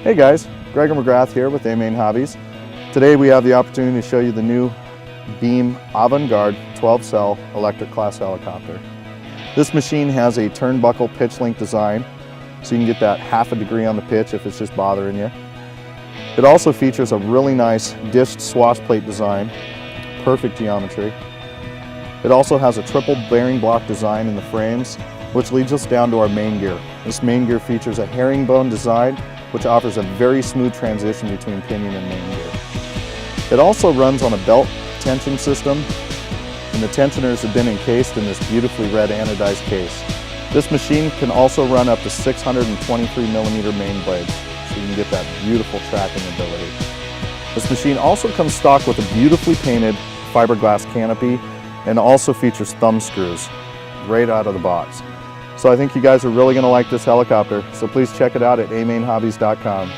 Hey guys, Gregor McGrath here with A-Main Hobbies. Today we have the opportunity to show you the new Beam Avantgarde 12-cell electric class helicopter. This machine has a turnbuckle pitch link design, so you can get that half a degree on the pitch if it's just bothering you. It also features a really nice dished swash plate design, perfect geometry. It also has a triple bearing block design in the frames, which leads us down to our main gear. This main gear features a herringbone design, which offers a very smooth transition between pinion and main gear. It also runs on a belt tension system, and the tensioners have been encased in this beautifully red anodized case. This machine can also run up to 623mm main blades, so you can get that beautiful tracking ability. This machine also comes stock with a beautifully painted fiberglass canopy and also features thumb screws right out of the box. So I think you guys are really going to like this helicopter, so please check it out at amainhobbies.com.